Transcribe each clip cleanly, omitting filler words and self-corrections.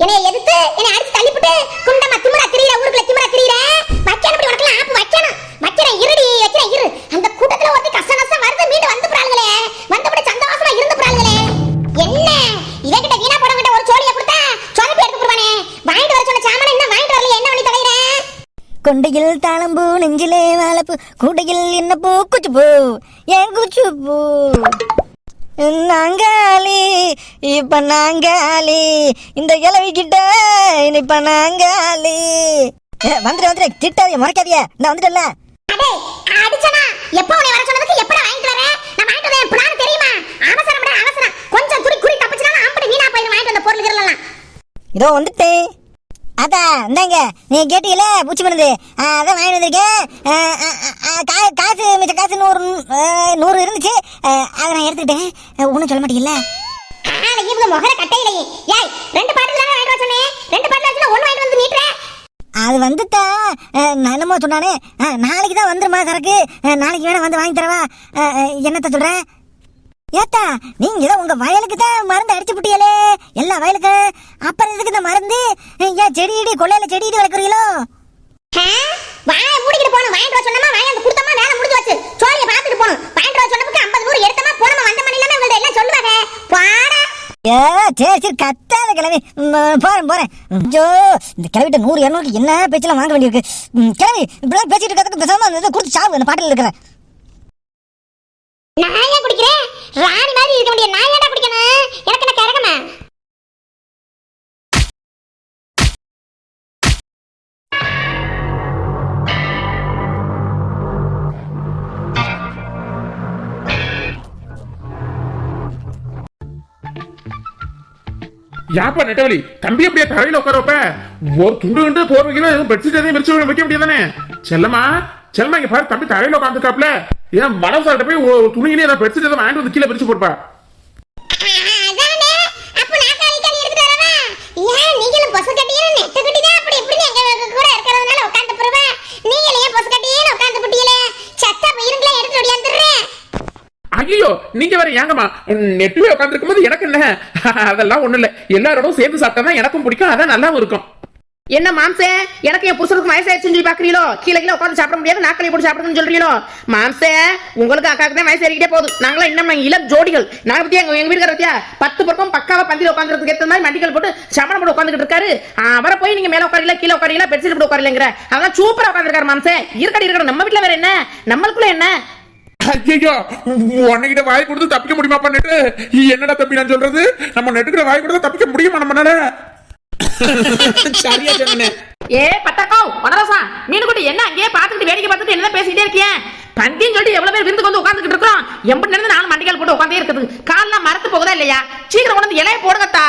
என்னை எதிர்த்து என்னை அடிச்சு தள்ளிவிட்டு குண்டமா திமிரா திரியற ஊருக்குள்ள திமிரா திரியற வைக்கணும் அப்படி உனக்கு ஆப்பு வைக்கணும் வைக்கிறேன் இருடி வைக்கிறேன் இரு அந்த கூட்டத்துல ஒருத்தி கஷ்ட நஷ்டம் வருது மீண்டு வந்து போறாங்களே வந்தபடி சந்தோஷமா இருந்து போறாங்களே என்ன இவகிட்ட வீணா போட விட்ட ஒரு சோழியை கொடுத்தா சொலப்பி எடுத்து போடுவானே வாங்கிட்டு வர சொன்ன சாமான இன்னும் வாங்கிட்டு வரல என்ன பண்ணி தலையிற கொண்டையில் தாளம்பூ நெஞ்சிலே வாழப்பூ கூடையில் என்ன பூ குச்சுப்பூ ஏன் குச்சுப்பூ நாங்காலி இப்ப நாங்காலி இந்த கிழவிக்கிட்ட இப்ப நாங்காலி வந்துட்டு திட்டாதிய முறைக்காதிய நான் வந்துட்டல அடிச்சனா எப்ப உன்னை வர சொன்னதுக்கு எப்ப வாங்கிட்டு வர நான் வாங்கிட்டு வரேன் பிளான் தெரியுமா அவசரம்டா அவசரம் கொஞ்சம் குறி தப்பிச்சனா ஆம்படி வீணா போய் வாங்கிட்டு வந்த பொருள் கிரலாம் இதோ வந்துட்டேன் அதான் இந்தாங்க நீ கேட்டீங்களே பூச்சி மருந்து அதான் வாங்கி வந்திருக்கேன் காசு மிச்ச காசு 100 இருந்துச்சு அதை நான் எடுத்துக்கிட்டேன் ஒன்றும் சொல்ல மாட்டீங்கல்ல இவங்க முகர கட்டையிலேயே ஏய் 2 பாட்டில் தானே வாங்கிட்டு வர சொன்னேன் 2 பாட்டில் வச்சுனா 1 வாங்கிட்டு வந்து நீட்ற அது வந்துட்டா நான் என்னமோ சொன்னானே நாளைக்கு தான் வந்துருமா சரக்கு நாளைக்கு வேணா வந்து வாங்கி தரவா என்னத்த சொல்கிறேன் ஏத்தா நீங்க ஏதோ உங்க வயலுக்கு தான் மருந்து அடிச்சு புட்டியலே எல்லா வயலுக்கு அப்புறம் இதுக்கு இந்த மருந்து ஏன் செடி கொள்ளையில செடி வளர்க்குறீங்களோ வாய மூடிக்கிட்டு போணும் வாங்கிட்டு வர சொன்னமா வாங்கி வந்து கொடுத்தமா வேலை முடிஞ்சு வச்சு சோழியை பார்த்துட்டு போணும் வாங்கிட்டு வர சொன்னதுக்கு 50 100 எடுத்தமா போனமா வந்த மணி இல்லாம இவங்க எல்லாம் சொல்லுவாங்க பாடா சரி கத்தாத கிளவி போறேன் ஐயோ இந்த கிளவிட்ட 100 200 என்ன பேச்செல்லாம் வாங்க வேண்டியிருக்கு கிளவி இப்படிலாம் பேசிட்டு இருக்கிறதுக்கு பேசாம கொடுத்து சாவு அந்த பாட்டில் இருக்கிற நாயா குடிக்கிறேன் ராணி மாதிரி இருக்க முடியாது நாயாடா குடிக்கணும் எனக்கு என்ன கரகமா யாப்பா நெட்டவலி தம்பி அப்படியே தரையில உட்காரப்ப ஒரு துண்டு போர் வைக்கிறோம் பெட்ஷீட் எதையும் மிரிச்சு வைக்க முடியாதானே செல்லமா இங்க பாரு தம்பி தரையில உட்காந்துக்காப்ல ஏன் மனசாட்ட போய் துணியிலே ஏதாவது பெட்ஷீட் எதாவது வாங்கிட்டு வந்து கீழே பிரிச்சு போடுப்பா ஐயோ நீங்க வேற ஏங்கம்மா நெட்டுவே உட்காந்துருக்கும் போது எனக்கு என்ன அதெல்லாம் ஒண்ணு இல்ல எல்லாரோடும் சேர்ந்து சாப்பிட்டா எனக்கும் பிடிக்கும் அதான் நல்லாவும் இருக்கும் என்ன மாம்சே எனக்கு என் புருஷனுக்கு வயசாயிருச்சுன்னு சொல்லி பாக்குறீங்களோ கீழே உட்காந்து சாப்பிட முடியாது நாக்களி போட்டு சாப்பிடணும்னு சொல்றீங்களோ மாம்சே உங்களுக்கு அக்காக்கு தான் வயசு ஏறிக்கிட்டே போகுது நாங்களாம் இன்னும் இளம் ஜோடிகள் நாங்க பத்தியா எங்க வீட்டுக்கார பத்தியா 10 பக்கம் பக்காவா பந்தியில உட்காந்துறதுக்கு ஏற்ற மாதிரி மண்டிகள் போட்டு சமணம் போட்டு உட்காந்துட்டு இருக்காரு அவரை போய் நீங்க மேல உட்காரல கீழே உட்காரல பெட்ஷீட் போட்டு உட்காரலங்கிற அதான் சூப்பரா உட்காந்துருக்காரு மாம்சே இருக்கட்டும் நம்ம வீட்டுல வேற என்ன நம்மளுக்குள்ள என்ன ஐயோ உன்கிட்ட வாய் கொடுத்து தப்பிக்க முடியுமா பண்ணிட்டு என்னடா தம்பி நான் சொல்றது நம்ம நெட்டுக்கிட்ட வாய் கொடுத்து தப்பிக்க முடியுமா நம்மளால சரியா சொன்னே ஏ பட்டக்கோ வனரசா மீனுக்குட்டி என்ன அங்கேயே பாத்துக்கிட்டு வேடிக்கை பார்த்துட்டு என்ன பேசிக்கிட்டே இருக்கேன் பந்தின்னு சொல்லிட்டு எவ்வளவு பேர் விருந்து வந்து உட்காந்துக்கிட்டு இருக்கோம் எம்பட்டு நேரம் 4 மண்டிகள் போட்டு உட்காந்தே இருக்குது கால்லாம் மரத்து போகுதா இல்லையா சீக்கிரம் கொண்டு வந்து இலைய போடுங்கத்தா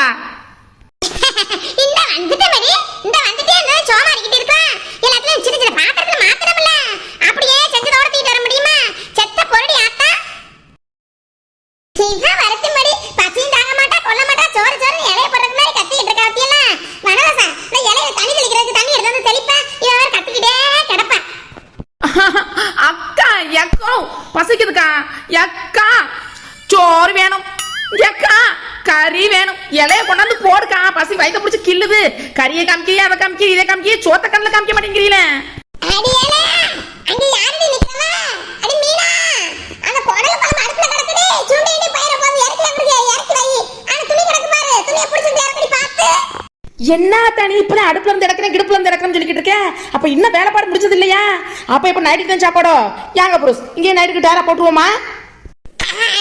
இந்த வந்துட்டே மடி இந்த வந்துட்டே அந்த சோமாரிக்கிட்டு இருக்கா எல்லாத்தையும் சின்ன சின்ன பாத்திரத்துல மாத்தறோம்ல அப்படியே செஞ்சதோட தீட்டு வர முடியுமா செத்த பொருடி ஆத்தா சீக்கிர வரத்து மடி பசியும் தாங்க மாட்டா கொல்ல மாட்டா சோறு இலைய போடுறதுக்கு மாதிரி கத்திக்கிட்டு இருக்கா அப்படியெல்லாம் வனவாசா நான் இலையில தண்ணி தெளிக்கிறதுக்கு தண்ணி எடுத்து வந்து தெளிப்பா இவ வேற கத்திக்கிட்டே கிடப்பா அக்கா எக்கோ பசிக்குதுக்கா எக்கா சோறு வேணும் எக்கா கறி வேணும் இலைய கொண்டாந்து போடுக்கா பசி வயிற்ற பிடிச்சி கிள்ளுது கறியை காமிக்கி அதை காமிக்கி இதை காமிக்கி சோத்த கண்ணில் காமிக்க மாட்டேங்கிறீல அடியேல அங்க யாரடி நிக்கறா அடி மீனா அந்த குடல குழம்பு அடுப்புல கிடக்குது சுண்டேடி பயிர போய் இறக்கி வை அந்த துணி கிடக்கு பாரு துணியை பிடிச்சு இறக்கடி பாத்து என்ன தனி இப்ப அடுப்புல இருந்து இறக்குறேன் கிடுப்புல இருந்து இறக்குறேன்னு சொல்லிக்கிட்டு இருக்கேன் அப்ப இன்னும் வேலைப்பாடு முடிச்சது இல்லையா அப்ப இப்ப நைட்டுக்கு தான் சாப்பாடோ யாங்க புருஷ் இங்கே நைட்டுக்கு டேரா போட்டுருவோமா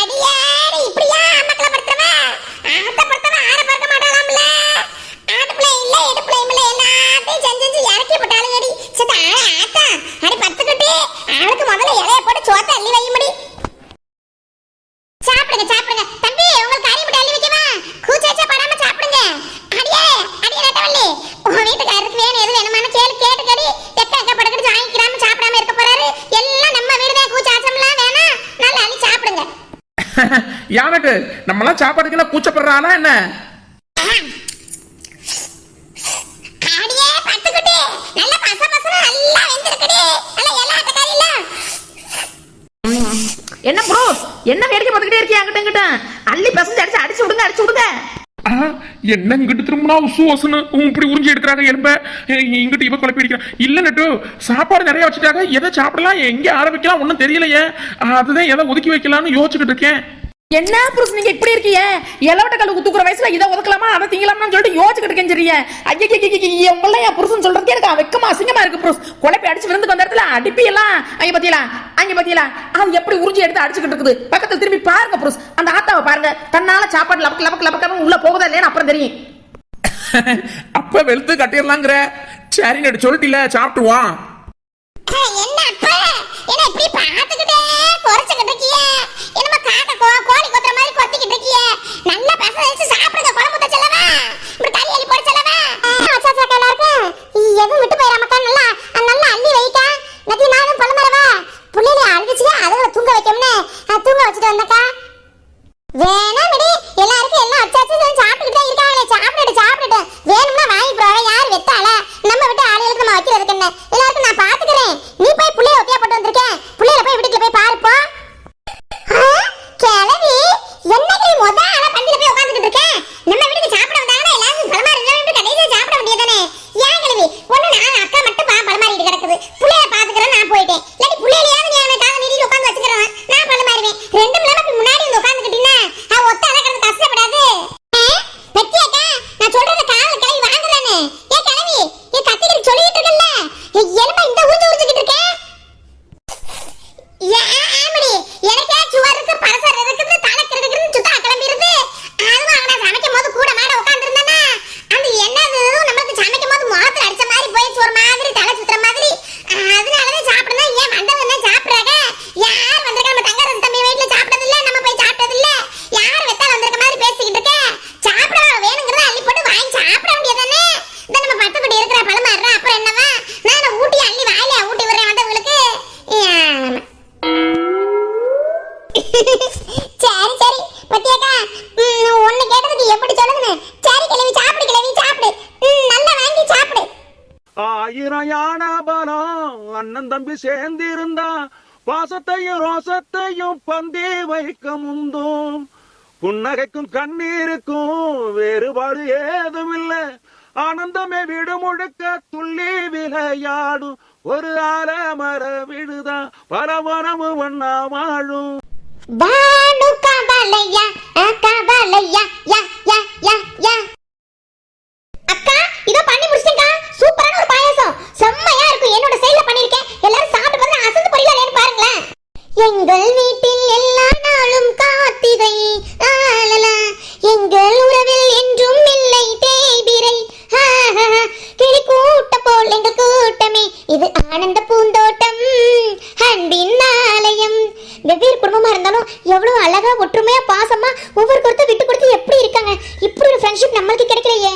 அடியாடி இப்படியா அம்மக்கள படுத்துறவ ஆத்த படுத்துறவ ஆற பார்க்க மாட்டாளாம்ல அடுப்புல இல்ல எடுப்புல இல்ல எல்லாத்தையும் செஞ்சு இறக்கி போட்டாலும் அடி சத்த ஆத்தா அடி பத்துக்கிட்டு ஆளுக்கு முதல்ல இலைய போட்டு சோத்த அள்ளி வை முடி சாப்பிடுங்க தம்பி உங்களுக்கு கறி முட்டை அள்ளி வைக்கவா கூச்சேச்ச படாம சாப்பிடுங்க அடியே நட்டவள்ளி உங்க வீட்டுக்காரருக்கு வேணும் எது வேணுமான கேட்டு கடி எக்க படுக்கிட்டு வாங்கிக்கிறாம சாப்பிடாம இருக்க போறாரு எல்லாம் நம்ம வீடு தான் கூச்சாச்சம்லாம் வேணாம் நல்லா அள்ளி சாப்பிடுங்க யாருக்கு நம்மளாம் சாப்பாடுக்கு கூச்சப்படுறானா என்ன அடியே பத்துக்கிட்டு நல்ல பச நல்லா வெந்திருக்குடி நல்ல எல்லா தக்காளில என்ன ப்ரோ என்ன வேடிக்கை பார்த்துக்கிட்டே இருக்கீங்க அங்கிட்ட அள்ளி பசங்க அடிச்சு விடுங்க என்ன இங்கிட்டு திரும்பினா உசு ஒசுன்னு இப்படி உறிஞ்சி எடுக்கிறாங்க எலும்ப இங்கிட்டு இவ குழப்பி அடிக்கிறான் இல்ல நட்டு சாப்பாடு நிறைய வச்சுட்டாங்க எதை சாப்பிடலாம் எங்க ஆரம்பிக்கலாம் ஒன்னும் தெரியலையே அதுதான் எதை ஒதுக்கி வைக்கலாம்னு யோசிச்சுக்கிட்டு இருக்கேன் என்ன புருஷன் நீங்க இப்படி இருக்கீங்க எலவட்ட கல்லு குத்துக்குற வயசுல இதை ஒதுக்கலாமா அதை திங்கலாமான்னு சொல்லிட்டு யோசிச்சுக்கிட்டு இருக்கேன் ஐயா உங்கள என் புருஷன் சொல்றதுக்கு எனக்கு வெக்கமா அசிங்கமா இருக்கு புருஷ் குழப்பி அடிச்சு விருந்துக்கு வந்த இடத்துல அடிப்பி எல்லாம் அங்க பாத்தீங்களா அது எப்படி உறிஞ்சி எடுத்து அடிச்சுக்கிட்டு இருக்குது பக்கத்துல திரும்பி பாருங்க புருஷ் அந்த ஆத்தாவை பாருங்க தன்னால சாப்பாடு லபக்கு லபக்கு லபக்கு உள்ள போகுதா இல்லையா அப்புறம் தெரியும் அப்ப வெளுத்து கட்டிடலாங்கிற சரி நட்டு சொல்லிட்டில சாப்பிட்டுவான் என்ன அப்பா என்ன இப்படி பாத்துக்கிட்டே குறைச்சுக்கிட்டு இருக்கிய என்னமா காக்க கோழி கொத்துற மாதிரி கொத்திக்கிட்டு இருக்கிய நல்லா பேச வச்சு சாப்பிடுங்க குழம்பு செல்லவா இப்படி தள்ளி அள்ளி போட செல்லவா அச்சாச்சா எல்லாருக்கும் எதுவும் விட்டு போயிடாமக்கா நல்லா நல்லா அள்ளி வைக்கா நதி நானும் பழமரவா புள்ளையில அழுதுச்சுல அதுகளை தூங்க வைக்கணும்னு தூங்க வச்சுட்டு வந்தக்கா வேணாமடி எல்லாருக்கும் எல்லாம் அச்சாச்சு சாப்பிட்டுக்கிட்டே இருக்காங்களே சாப்பிட்டுட்டு வேணும்னா வாங்கி போறவ யார் வெத்தால நம்ம விட்டு ஆளுகளுக்கு நம்ம வைக்கிறதுக்கு என்ன எல்லாருக்கும் நான் பாத்துக்கிறேன் நீ போய் புள்ளைய ஒத்தியா போட்டு வந்திருக்கேன் புள்ளையில போய் வீட்டுக்குள்ள போய் பாருப்போ கிளவி என்னைக்கு முத ஆளா பந்தில போய் உட்கார்ந்துட்டு இருக்கேன் நம்ம வீட்டுக்கு சாப்பிட வந்தாங்கன்னா எல்லாரும் பழமாறிட்டு கடைசியா சாப்பிட வேண்டியதானே ஏன் கிளவி ஒண்ணு நான் அக்கா மட்டும் பழமாறிட்டு கிடக்குது புள்ளைய பாத்துக்கிறேன் நான் போயிட்டேன் இல்லாட்டி புள்ளையிலையாவது நீ அவனை கால நீட்டி உட்கார்ந்து வச்சுக்கிறேன் நான் பழமாறிவேன் ரெண்டும் இல்லாம முன்னாடி வந்து உட்கார்ந்துக்கிட்டீங்கன்னா ஒத்த அழகிறது கஷ்டப்படாது பத்தியாக்கா நான் சொல்றத கால கிளவி வாங்குறானே ஏன் கிளவி ஏன் கத்திக்கிட்டு சொல்லிட்டு இருக்கல்ல எலும்ப இந்த ஊஞ்சு ஊஞ்சிக்கிட்டு இருக்கேன் ஆமடி எனக்கே சுவருக்கு பரசர் இருக்குது தனக்கு இருக்குன்னு சுத்தா கிளம்பிருது அதுவும் அவனை சமைக்கும் போது கூட மாட உட்கார்ந்துருந்தானா அந்த என்னது நம்மளுக்கு சமைக்கும் போது முகத்துல அடிச்ச மாதிரி போய் ஒரு மாதிரி தலை சுத்துற மாதிரி அதனாலதான் சாப்பிடணும் ஏன் வந்தவங்க சாப்பிடுறாங்க யார் வந்திருக்கா நம்ம தங்கரசு தம்பி வீட்டுல சாப்பிட்டது இல்ல நம்ம போய் சாப்பிட்டது இல்ல யார் வெத்தால வந்திருக்க மாதிரி பேசிக்கிட்டு இருக்க சாப்பிட வேணுங்கிறத அள்ளி போட்டு வாங்கி சாப்பிட வேண்டியதானே இந்த நம்ம பத்துப்படி இருக்கிற பழமாடுற அப்புறம் என்னவா நான் ஊட்டி அள்ளி வாயில ஊட்டி விடுறேன் வந்தவங்களுக்கு சரி சரி பத்தியாக்கா ஒண்ணு கேட்டதுக்கு எப்படி சொல்லுங்கன்னு சரி கிளவி சாப்பிடு நல்லா வாங்கி சாப்பிடு ஆயிரம் யானை பலம் அண்ணன் தம்பி சேர்ந்திருந்தா பாசத்தையும் ரோசத்தையும் பந்தி வைக்க முந்தும் புன்னகைக்கும் கண்ணீருக்கும் வேறுபாடு ஏதும் இல்ல ஆனந்தமே விடு முழுக்க துள்ளி விளையாடும் ஒரு ஆலமர விடுதான் பல மரமு ஒன்னா வாழும் வானு கவலையா கவலையா யா யா யா யா அக்கா இதோ பண்ணி முடிச்சிட்டேன்க்கா சூப்பரான ஒரு பாயாசம் செம்மையா இருக்கும் என்னோட ஸ்டைல்ல பண்ணிருக்கேன் எல்லாரும் சாப்பிட்டு பார்த்து அசந்து போறீங்களா பாருங்களேன் எங்கள் வீட்டில் எல்லா நாளும் கார்த்திகை ஆலலா எங்கள் உறவில் என்றும் இல்லை தேய்பிரை கிளி கூட்டம் போல் எங்கள் கூட்டமே இது ஆனந்த பூந்தோட்டம் அன்பின் ஆலயம் வெவ்வேறு குடும்பமா இருந்தாலும் எவ்வளவு அழகா ஒற்றுமையா பாசமா ஒவ்வொருத்தர் விட்டு கொடுத்து எப்படி இருக்காங்க இப்படி ஒரு ஃப்ரெண்ட்ஷிப் நம்மளுக்கு கிடைக்கலையே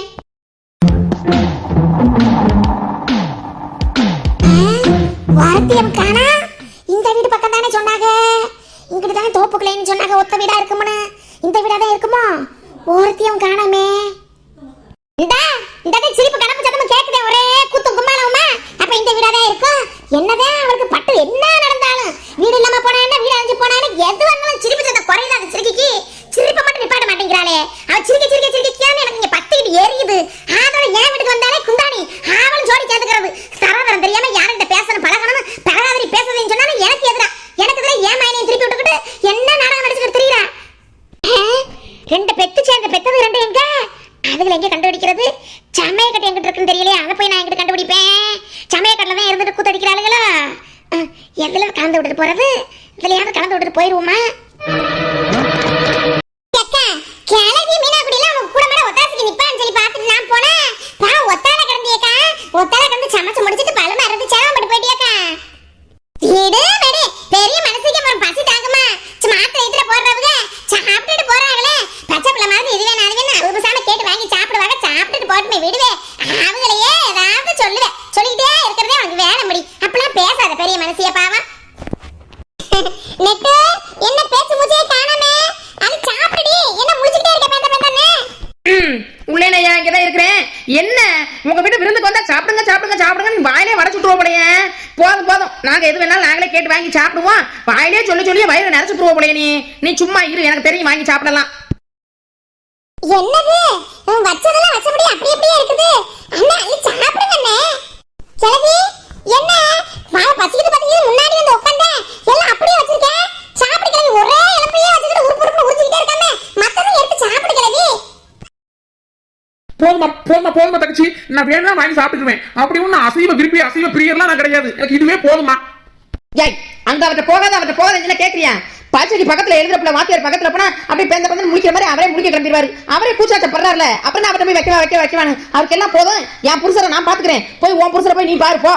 வாத்தியம் காணா இந்த வீடு பக்கம் தானே சொன்னாங்க இங்கிட்டு தானே தோப்புக்கலைன்னு சொன்னாங்க ஒத்த வீடா இருக்கும்னு இந்த வீடா தான் இருக்குமோ ஒருத்தியம் காணாமே இந்த சிரிப்பு கடப்பு சத்தமா கேக்குதே ஒரே குத்தும் கும்மாளவுமா அப்ப இந்த வீடா தான் இருக்கும் என்னதான் அவளுக்கு பட்டு என்ன நடந்தாலும் வீடு இல்லாம போனா என்ன வீடு அழிஞ்சு போனா எது வந்தாலும் சிரிப்பு சத்தம் குறையுது அந்த சிரிக்கிக்கு சிரிப்பை மட்டும் நிப்பாட்ட மாட்டேங்கிறாளே அவ சிரிக்கியான்னு எனக்கு இங்க பத்திக்கிட்டு எரியுது அதோட என் வீட்டுக்கு வந்தாலே குந்தாணி அவளும் ஜோடி சேர்த்துக்கிறது தராதரம் தெரியாம யார்கிட்ட பேசணும் பழகணும் பழகாதிரி பேசுறதுன்னு சொன்னாலும் எனக்கு எதிரா ஏன் மைனையும் திருப்பி விட்டுக்கிட்டு என்ன நாடகம் நடிச்சுக்கிட்டு தெரியுறா ரெண்டு பெத்து சேர்ந்த பெத்தது ரெண்டு எங்க அதுல எங்க கண்டுபிடிக்கிறது சமயக்கட்டை எங்கிட்ட இருக்குன்னு தெரியலையே அதை போய் நான் எங்கிட்ட கண்டுபிடிப்பேன் சமயக்கட்டில தான் இருந்துட்டு கூத்தடிக்கிறாளுங்களா எதுல கலந்து விட்டுட்டு போறது இதுலயாவது கலந்து விட்டுட்டு போயிருவோமா கிளவி மீனாக்குடியில அவன் கூட மேல ஒத்தாசிக்கு நிப்பான்னு சொல்லி பார்த்துட்டு நான் போனேன் ஒத்தால கிடந்தியக்கா ஒத்தால கிடந்து சமைச்சு முடிச்சிட்டு பழமா இருந்து சேவப்பட்டு போயிட்டியாக்கா வீடு வெடி பெரிய மனசுக்கு அப்புறம் பசி தாங்குமா மாத்திரை இதுல போடுறவங்க சாப்பிட்டுட்டு போறாங்களே பச்சை பிள்ளை மாதிரி இது வேணும் அது வேணும் உபசாம கேட்டு வாங்கி சாப்பிடுவாங்க சாப்பிட்டுட்டு போட்டுமே விடுவே அவங்களையே ஏதாவது சொல்லுவேன் சொல்லிக்கிட்டே இருக்கிறதே அவனுக்கு வேலை முடி அப்பெல்லாம் பேசாத பெரிய மனசிய பாவம் நெட்டு என்ன பேச்சு மூச்சே காணாமே அது சாப்பிடுடி என்ன முடிச்சிட்டே இருக்க பேந்த பேந்தனே உள்ளே நான் இங்கதான் இருக்கிறேன் என்ன உங்க வீட்டு விருந்துக்கு வந்தா சாப்பிடுங்க நீ வாயிலே வடை சுட்டுருவோம் போலையே போதும் நாங்க எது வேணாலும் நாங்களே கேட்டு வாங்கி சாப்பிடுவோம் வாயிலே சொல்லி வயிறு நிறைச்சுட்டுருவோம் போலையே நீ சும்மா இரு எனக்கு தெரியும் வாங்கி சாப்பிடலாம் என்னது வச்சதெல்லாம் வச்சபடி அப்படி அப்படியே இருக்குது அண்ணா அள்ளி சாப்பிடுங்க அண்ணே செலவி என்ன வாய பசிக்குது பசிக்குது முன்னாடி வந்து உட்கார்ந்தேன் எல்லாம் அப்படியே வச்சிருக்கேன் சாப்பிடு கிளவி ஒரே இலப்பையே வச்சுக்கிட்டு உருப்பு உரிச்சிட்டே இருக்காம மத்ததும் எடுத்து சாப்பிடு கிளவி போதுமா தங்கச்சி நான் வேணா வாங்கி சாப்பிட்டுக்குவேன் அப்படி ஒன்னும் அசைவ பிரியர்லாம் நான் கிடையாது எனக்கு இதுவே போதுமா ஏய் அங்க அவர்கிட்ட போகாத கேக்குறியா பாச்சடி பக்கத்துல எழுதுறப்பல வாத்தியார் பக்கத்துல போனா அப்படியே பேந்த பந்து முடிக்கிற மாதிரி அவரே முடிக்க கிளம்பிடுவாரு அவரே கூச்சாச்ச படுறாருல அப்புறம் நான் அவர்கிட்ட போய் வைக்கவானு அவருக்கு எல்லாம் போதும் என் புருஷரை நான் பாத்துக்கிறேன் போய் உன் புருஷரை போய் நீ பாரு போ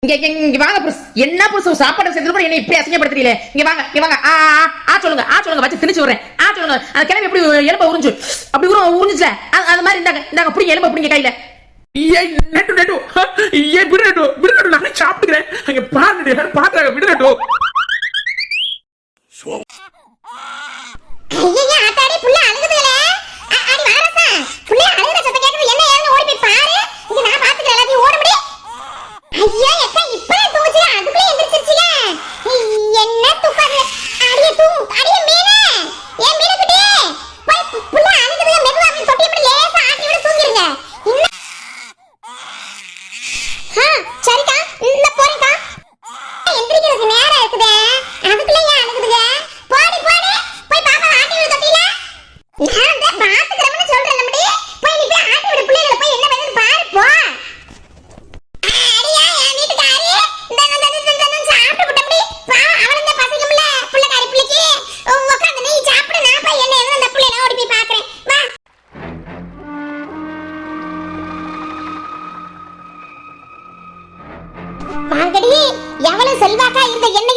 இங்க வாங்க புருஷ் என்ன புருஷ சாப்பாடு செஞ்சது கூட என்ன இப்படி அசிங்கப்படுத்துறீங்களே இங்க வாங்க சொல்லுங்க வச்சு திணிச்சு விடுறேன் சொல்லுங்க அந்த கிளம்பி எப்படி எலும்ப உறிஞ்சு அப்படி உறிஞ்சுல அந்த மாதிரி இந்தாங்க பிடிங்க எலும்ப பிடிங்க கையில விடு நானே சாப்பிட்டுக்கிறேன் அங்க பாருங்க விடு ஐயா ஆத்தாடி புள்ள அழுகுதுல அடி வாரசா புள்ள அழுகுற சத்தம் கேக்குது என்ன ஏன்னு ஓடி போய் பாரு இங்க நான் பாத்துக்கிறேன் எல்லாத்தையும் ஓட முடி ஐயா எக்கா இப்பவே தூங்குச்சு அதுக்குள்ளே எந்திரிச்சிருச்சுல என்ன தூக்காது அடியே மீனே ஏன் மீனே குட்டி போய் புள்ள அழுகுதுல மெதுவா அப்படி தொட்டி அப்படி லேசா ஆட்டி விட தூங்கிருங்க சரிக்கா இந்த போறேன்க்கா எந்திரிக்கிறதுக்கு நேரம் இருக்குதே அதுக்குள்ளே ஏன் அழுகுதுங்க போடி போய் பாப்பா ஆட்டி விடு தொட்டில நான் தான் பாத்துக்கறேன்னு சொல்றேன் நம்மடி போய் நீ போய் ஆட்டி விடு பிள்ளைகளை போய் என்ன பண்ணுது பாரு போ அடியா என் வீட்டுக்காரி இந்த சாப்பிட்டு விட்டபடி பாவம் அவனும் தான் பசிக்கும்ல பிள்ளைக்காரி பிள்ளைக்கு உட்காந்து நீ சாப்பிடு நான் போய் என்ன அந்த பிள்ளைகளை ஓடி போய் பாக்குறேன் வா மாங்கடி எவ்வளவு செல்வாக்கா இருந்த என்ன